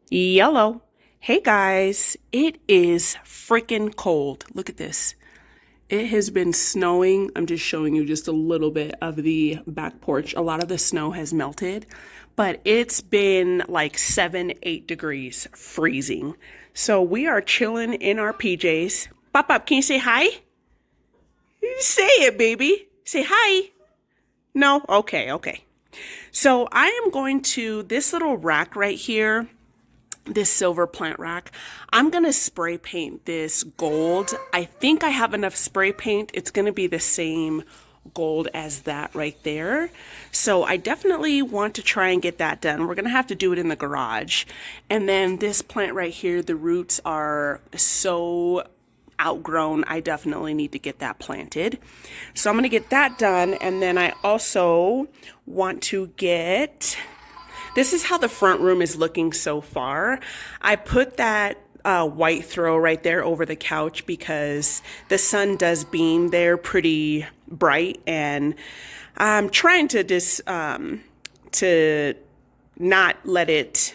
Yellow. Hey guys, it is freaking cold. Look at this. It has been snowing. I'm just showing you just a little bit of the back porch. A lot of the snow has melted, but it's been like 7, 8 degrees, freezing. So we are chilling in our PJs. Pop, can you say hi? Say it, baby. Say hi. No? Okay. So I am going to this little rack right here, this silver plant rack. I'm gonna spray paint this gold. I think I have enough spray paint. It's gonna be the same gold as that right there. So I definitely want to try and get that done. We're gonna have to do it in the garage. And then this plant right here, the roots are so outgrown. I definitely need to get that planted. So I'm gonna get that done. And then I also want to get, this is how the front room is looking so far. I put that white throw right there over the couch because the sun does beam there pretty bright, and I'm trying to just to not let it,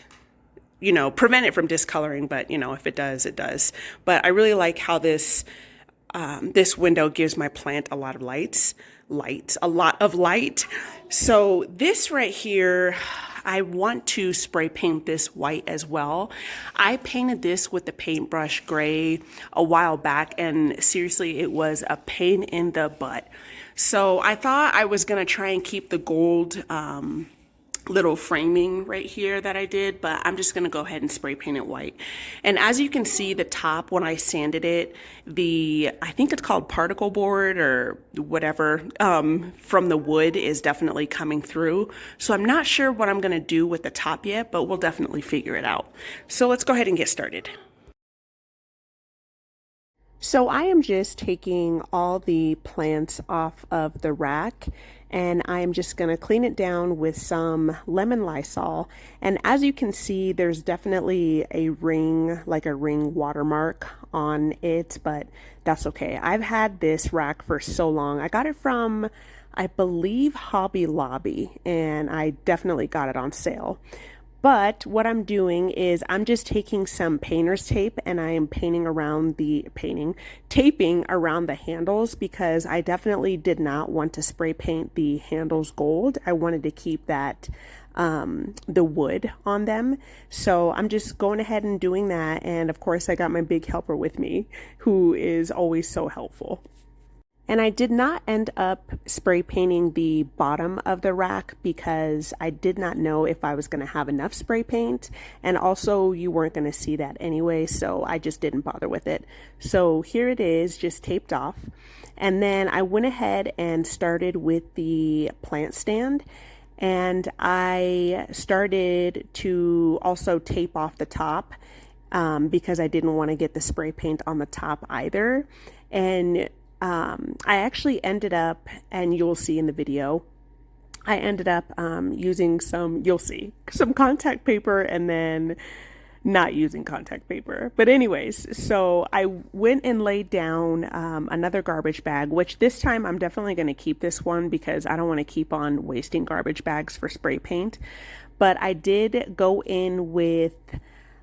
prevent it from discoloring, but if it does, it does. But I really like how this this window gives my plant a lot of a lot of light. So this right here, I want to spray paint this white as well. I painted this with the paintbrush gray a while back, and seriously, it was a pain in the butt. So I thought I was gonna try and keep the gold little framing right here that I did, but I'm just gonna go ahead and spray paint it white. And as you can see, the top, when I sanded it, I think it's called particle board or whatever, from the wood is definitely coming through. So I'm not sure what I'm gonna do with the top yet, but we'll definitely figure it out. So let's go ahead and get started. So I am just taking all the plants off of the rack, and I am just going to clean it down with some lemon Lysol. And as you can see, there's definitely a ring, like a ring watermark on it, but that's okay. I've had this rack for so long. I got it from, I believe, Hobby Lobby, and I definitely got it on sale. But what I'm doing is I'm just taking some painter's tape and I am taping around the handles, because I definitely did not want to spray paint the handles gold. I wanted to keep that the wood on them. So I'm just going ahead and doing that. And of course, I got my big helper with me, who is always so helpful. And I did not end up spray painting the bottom of the rack because I did not know if I was going to have enough spray paint. And also, you weren't going to see that anyway, so I just didn't bother with it. So here it is, just taped off. And then I went ahead and started with the plant stand. And I started to also tape off the top because I didn't want to get the spray paint on the top either. And I actually ended up, and you'll see in the video, I ended up using you'll see, some contact paper and then not using contact paper. But anyways, so I went and laid down another garbage bag, which this time I'm definitely going to keep this one because I don't want to keep on wasting garbage bags for spray paint. But I did go in with,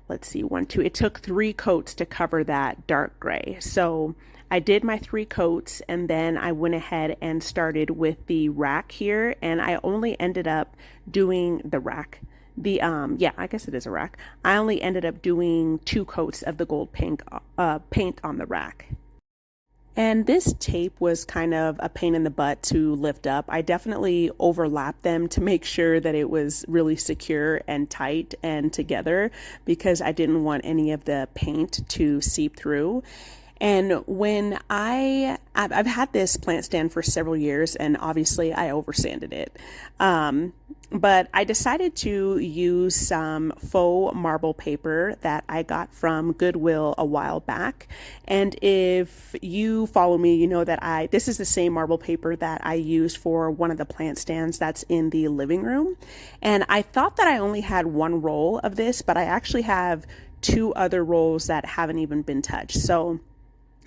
let's see, it took 3 coats to cover that dark gray. So I did my 3 coats, and then I went ahead and started with the rack here, and I only ended up doing the rack. Yeah, I guess it is a rack. I only ended up doing 2 coats of the gold paint on the rack. And this tape was kind of a pain in the butt to lift up. I definitely overlapped them to make sure that it was really secure and tight and together because I didn't want any of the paint to seep through. And when I've had this plant stand for several years, and obviously I oversanded it. But I decided to use some faux marble paper that I got from Goodwill a while back. And if you follow me, you know that this is the same marble paper that I used for one of the plant stands that's in the living room. And I thought that I only had 1 roll of this, but I actually have 2 other rolls that haven't even been touched. So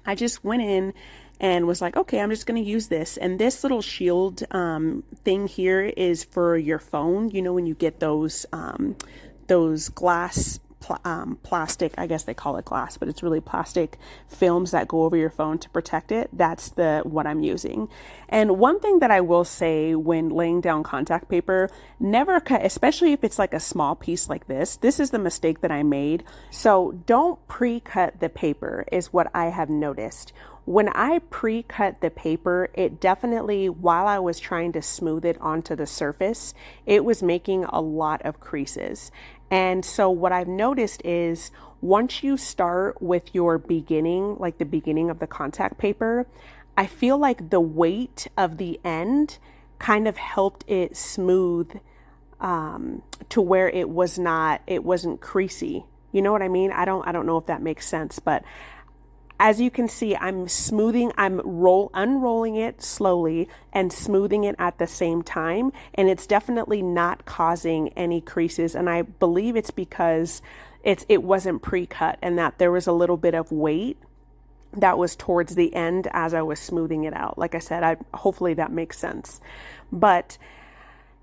I just went in and was like, okay, I'm just going to use this. And this little shield thing here is for your phone. You know, when you get those glass plastic, I guess they call it glass, but it's really plastic films that go over your phone to protect it. That's what I'm using. And one thing that I will say when laying down contact paper, never cut, especially if it's like a small piece like this. This is the mistake that I made. So don't pre-cut the paper is what I have noticed. When I pre-cut the paper, it definitely, while I was trying to smooth it onto the surface, it was making a lot of creases. And so what I've noticed is once you start with your beginning, like the beginning of the contact paper, I feel like the weight of the end kind of helped it smooth to where it wasn't creasy. You know what I mean? I don't know if that makes sense, but as you can see, I'm unrolling it slowly and smoothing it at the same time. And it's definitely not causing any creases. And I believe it's because it wasn't pre-cut and that there was a little bit of weight that was towards the end as I was smoothing it out. Like I said, hopefully that makes sense. But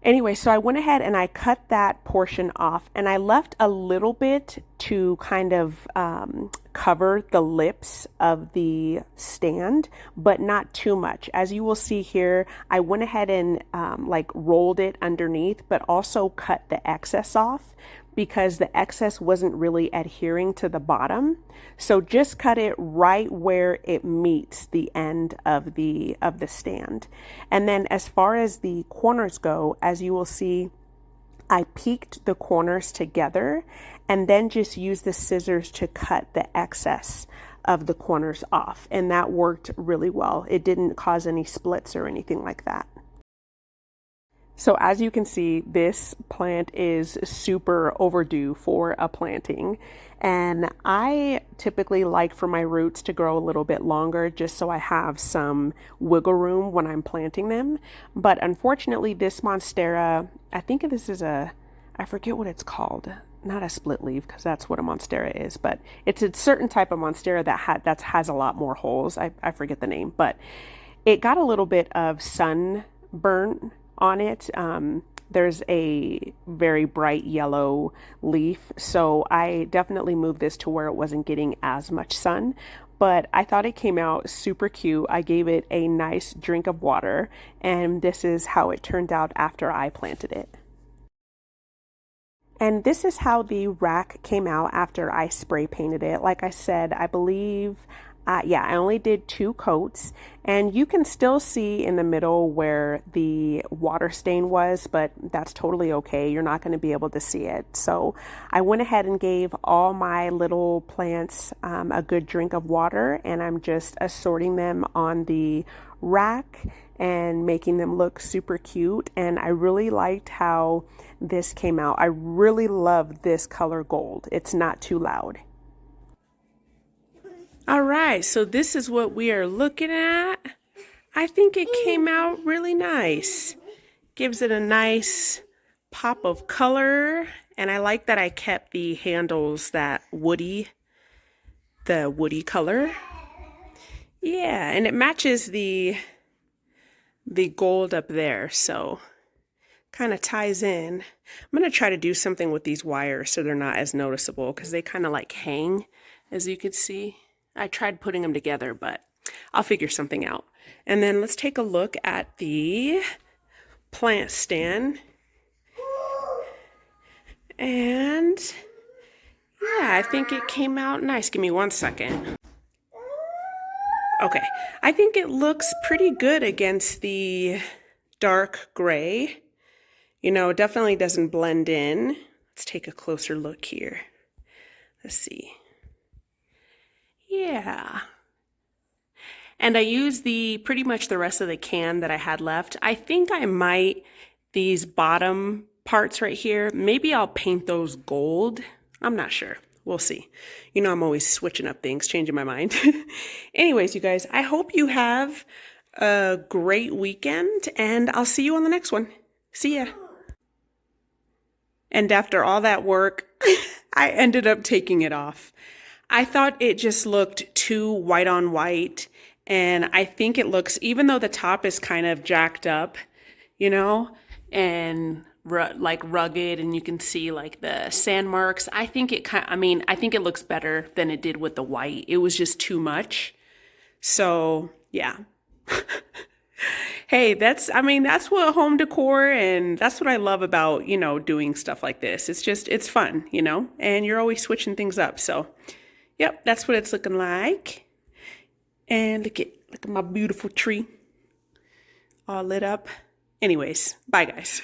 anyway, so I went ahead and I cut that portion off and I left a little bit to kind of cover the lips of the stand, but not too much. As you will see here, I went ahead and like rolled it underneath, but also cut the excess off because the excess wasn't really adhering to the bottom. So just cut it right where it meets the end of the stand. And then as far as the corners go, as you will see, I peaked the corners together and then just used the scissors to cut the excess of the corners off. And that worked really well. It didn't cause any splits or anything like that. So as you can see, this plant is super overdue for a planting. And I typically like for my roots to grow a little bit longer just so I have some wiggle room when I'm planting them. But unfortunately, this Monstera, I think this is I forget what it's called. Not a split leaf because that's what a Monstera is, but it's a certain type of Monstera that has a lot more holes. I forget the name, but it got a little bit of sunburn on it. There's a very bright yellow leaf, so I definitely moved this to where it wasn't getting as much sun, but I thought it came out super cute. I gave it a nice drink of water, and this is how it turned out after I planted it. And this is how the rack came out after I spray painted it. Like I said, I believe I only did 2 coats, and you can still see in the middle where the water stain was, but that's totally okay. You're not going to be able to see it. So I went ahead and gave all my little plants a good drink of water, and I'm just assorting them on the rack and making them look super cute. And I really liked how this came out. I really love this color gold. It's not too loud. All right, so this is what we are looking at. I think it came out really nice. Gives it a nice pop of color, and I like that I kept the handles the woody color. Yeah, and it matches the gold up there, so kind of ties in. I'm going to try to do something with these wires so they're not as noticeable because they kind of like hang, as you can see. I tried putting them together, but I'll figure something out. And then let's take a look at the plant stand. And yeah, I think it came out nice. Give me 1 second. Okay, I think it looks pretty good against the dark gray. You know, it definitely doesn't blend in. Let's take a closer look here. Let's see. Yeah. And I used pretty much the rest of the can that I had left. I think I might, these bottom parts right here, maybe I'll paint those gold. I'm not sure. We'll see. You know, I'm always switching up things, changing my mind. Anyways, you guys, I hope you have a great weekend, and I'll see you on the next one. See ya. And after all that work, I ended up taking it off. I thought it just looked too white on white, and I think it looks, even though the top is kind of jacked up, you know, and like rugged, and you can see like the sand marks. I think I think it looks better than it did with the white. It was just too much. So yeah. Hey, that's what home decor, and that's what I love about, doing stuff like this. It's fun, and you're always switching things up. So, yep, that's what it's looking like. And look at my beautiful tree all lit up. Anyways, bye guys.